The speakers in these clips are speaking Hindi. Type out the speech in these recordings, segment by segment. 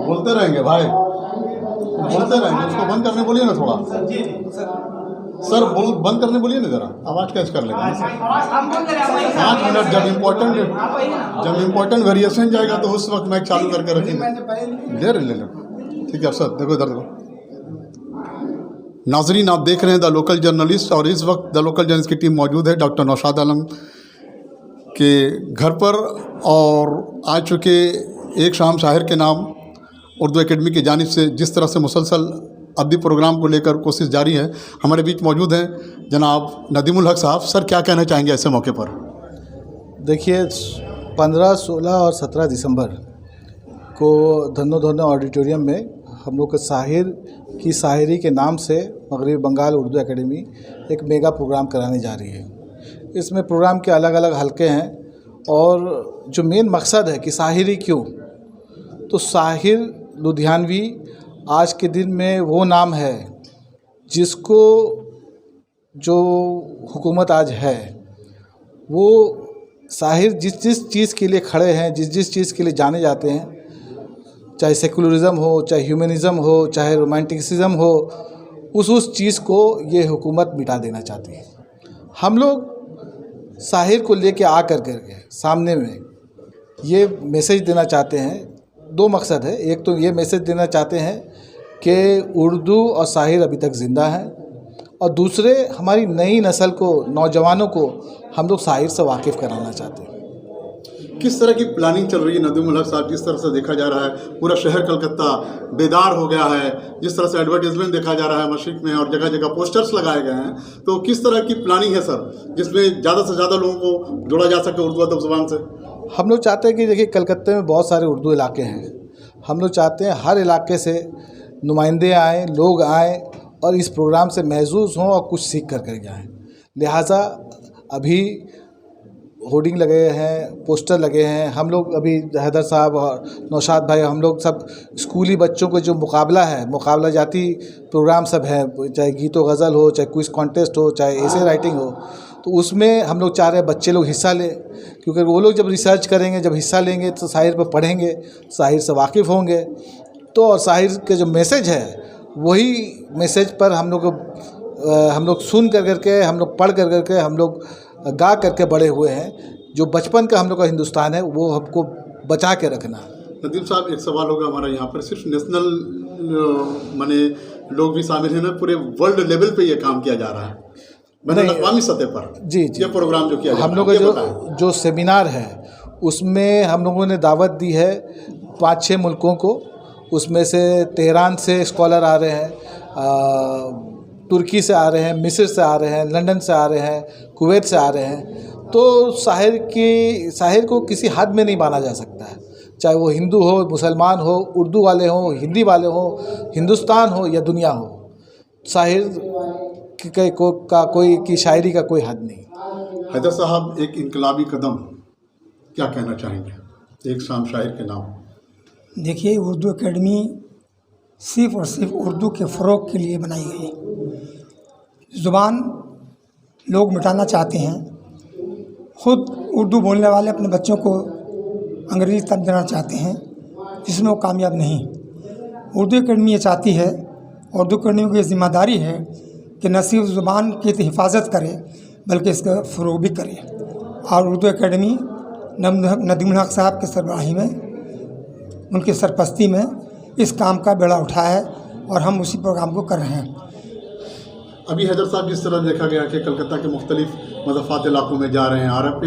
बोलते रहेंगे भाई, बोलते रहेंगे। उसको बंद करने बोलिए ना थोड़ा सर, बंद करने बोलिए ना जरा, आवाज़ कैच कर लेंगे 5 मिनट। जब इम्पोर्टेंट वेरिएशन जाएगा तो उस वक्त माइक चालू करके रखेंगे। ले लो, ठीक है सर। देखो इधर देखो। नाजरीन, आप देख रहे हैं द लोकल जर्नलिस्ट, और इस वक्त द लोकल जर्नलिस्ट की टीम मौजूद है डॉक्टर नौशाद आलम के घर पर, और आ चुके एक शाम शायर के नाम उर्दू एकेडमी की जानिब से जिस तरह से मुसलसल अदबी प्रोग्राम को लेकर कोशिश जारी है। हमारे बीच मौजूद हैं जनाब नदीमुल हक साहब। सर, क्या कहना चाहेंगे ऐसे मौके पर? देखिए, 15, 16 और 17 दिसंबर को धन्नो ऑडिटोरियम में हम लोग के साहिर की शायरी के नाम से मगरबी बंगाल उर्दू एकेडमी एक मेगा प्रोग्राम कराने जा रही है। इसमें प्रोग्राम के अलग अलग हलके हैं, और जो मेन मकसद है कि शायरी क्यों, तो साहिर लुधियानवी आज के दिन में वो नाम है जिसको जो हुकूमत आज है, वो साहिर जिस चीज़ के लिए खड़े हैं, जिस चीज़ के लिए जाने जाते हैं, चाहे सेकुलरिज़म हो, चाहे ह्यूमनिज़म हो, चाहे रोमांटिसिज्म हो, उस चीज़ को ये हुकूमत मिटा देना चाहती है। हम लोग साहिर को लेके आ कर के सामने में ये मैसेज देना चाहते हैं। 2 मकसद है। एक तो ये मैसेज देना चाहते हैं कि उर्दू और शायर अभी तक ज़िंदा है, और दूसरे हमारी नई नस्ल को, नौजवानों को हम लोग शायर से वाकिफ़ कराना चाहते हैं। किस तरह की प्लानिंग चल रही है नदीमुल हक साहब? जिस तरह से देखा जा रहा है पूरा शहर कलकत्ता बेदार हो गया है, जिस तरह से एडवर्टीजमेंट देखा जा रहा है मशरिक में, और जगह जगह पोस्टर्स लगाए गए हैं, तो किस तरह की प्लानिंग है सर जिसमें ज़्यादा से ज़्यादा लोगों को जोड़ा जा सके उर्दू अदब ज़ुबान से? हम लोग चाहते हैं कि देखिए, कलकत्ते में बहुत सारे उर्दू इलाके हैं। हम लोग चाहते हैं हर इलाके से नुमाइंदे आएँ, लोग आएँ और इस प्रोग्राम से महसूस हों और कुछ सीख कर जाएँ। लिहाजा अभी होर्डिंग लगे हैं, पोस्टर लगे हैं। हम लोग अभी हैदर साहब और नौशाद भाई, हम लोग सब स्कूली बच्चों को जो मुकाबला है, मुकाबला जाती प्रोग्राम सब है, चाहे गीतो गज़ल हो, चाहे क्विज़ कॉन्टेस्ट हो, चाहे ऐसे राइटिंग हो, तो उसमें हम लोग चाह रहे हैं बच्चे लोग हिस्सा लें, क्योंकि वो लोग जब रिसर्च करेंगे, जब हिस्सा लेंगे तो शायर पर पढ़ेंगे, शायर से वाकिफ़ होंगे, तो और शायर के जो मैसेज है वही मैसेज पर हम लोग सुन करके, हम लोग पढ़ करके, हम लोग गा करके बड़े हुए हैं। जो बचपन का हम लोग का हिंदुस्तान है वो हमको बचा के रखना। नदीम साहब, एक सवाल होगा हमारा यहाँ पर, सिर्फ नेशनल माने लोग भी शामिल हैं ना, पूरे वर्ल्ड लेवल पे ये काम किया जा रहा है, मैंने अक़वामी सतह पर? जी, ये प्रोग्राम जो किया हम लोग का जो सेमिनार है उसमें हम लोगों ने दावत दी है 5-6 मुल्कों को। उसमें से तेहरान से स्कॉलर आ रहे हैं, तुर्की से आ रहे हैं, मिस्र से आ रहे हैं, लंदन से आ रहे हैं, कुवैत से आ रहे हैं। तो शायर को किसी हद में नहीं माना जा सकता है, चाहे वो हिंदू हो, मुसलमान हो, उर्दू वाले हो, हिंदी वाले हो, हिंदुस्तान हो या दुनिया हो, शायर की शायरी का कोई हद नहीं। हैदर साहब, एक इनकलाबी कदम, क्या कहना चाहेंगे एक शाम शायर के नाम? देखिए, उर्दू एकेडमी सिर्फ़ और सिर्फ उर्दू के फ़रोग़ के लिए बनाई गई। ज़ुबान लोग मिटाना चाहते हैं, ख़ुद उर्दू बोलने वाले अपने बच्चों को अंग्रेज़ी तर्जुमा देना चाहते हैं, जिसमें वो कामयाब नहीं। उर्दू एकेडमी ये चाहती है, उर्दू एकेडमी की ज़िम्मेदारी है कि न सिर्फ ज़ुबान की हिफाजत करे बल्कि इसका फ़रोग़ भी करे। और उर्दू एकेडमी नदीमुल हक साहब के सरबराही में, उनकी सरपरस्ती में इस काम का बेड़ा उठाया है और हम उसी प्रोग्राम को कर रहे हैं। अभी हैदर साहब, जिस तरह देखा गया कि कलकत्ता के मुख्तलिफ मज़ाफ़ात इलाकों में जा रहे हैं, आरएफ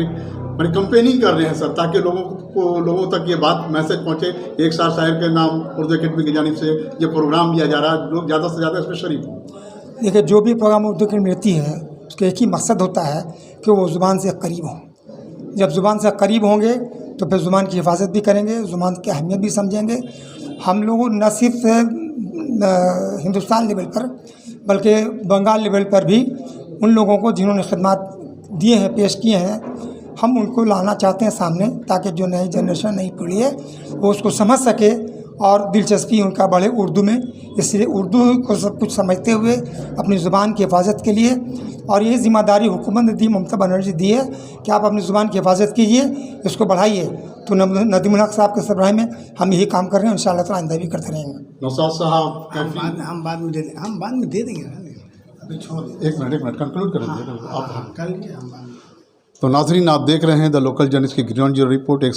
मैंने कंपेनिंग कर रहे हैं सर, ताकि लोगों तक ये बात मैसेज पहुँचे, एक साथ शायर के नाम उर्दू एकेडमी की जानिब से ये प्रोग्राम लिया जा रहा है, लोग ज़्यादा से ज़्यादा इसमें शरीक हों। देखिए, जो भी प्रोग्राम उर्दू एकेडमी लेती है उसका एक ही मकसद होता है कि वो ज़ुबान से करीब हों। जब ज़ुबान से करीब होंगे तो फिर ज़ुबान की हिफाजत भी करेंगे, ज़ुबान की अहमियत भी समझेंगे। हम लोग न सिर्फ हिंदुस्तान लेवल पर बल्कि बंगाल लेवल पर भी उन लोगों को जिन्होंने खिदमत दिए हैं, पेश किए हैं, हम उनको लाना चाहते हैं सामने, ताकि जो नई जनरेशन, नई पीढ़ी है वो उसको समझ सके और दिलचस्पी उनका बढ़े उर्दू में, इसलिए उर्दू को सब कुछ समझते हुए अपनी ज़ुबान की हिफाजत के लिए, और ये ज़िम्मेदारी हुकूमत ने दी, ममता बनर्जी दी है कि आप अपनी ज़ुबान की हिफाजत कीजिए, इसको बढ़ाइए। तो नदीमुल हक साहब के सरबराही में हम यही काम कर रहे हैं, इंशाअल्लाह ताला आइंदा भी करते रहेंगे। नौशाद साहब हम बाद में दे देंगे ना, अभी छोड़ दें। एक मिनट कंक्लूड कर दीजिए आप। कर लीजिए, हम बाद में। तो नाज़रीन, आप देख रहे हैं द लोकल जर्नलिस्ट की ग्राउंड जीरो रिपोर्ट। एक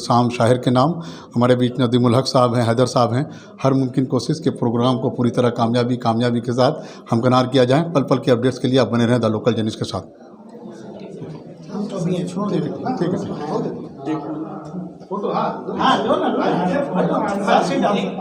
शाम शायर के नाम हमारे बीच नदीमुल हक साहब हैं, हैदर साहब हैं। हर मुमकिन कोशिश के प्रोग्राम को पूरी तरह कामयाबी के साथ हमकनार किया जाए। पल पल के अपडेट्स के लिए आप बने रहें द लोकल जर्नलिस्ट के साथ। हम तो अभी छोड़ देंगे। ठीक है।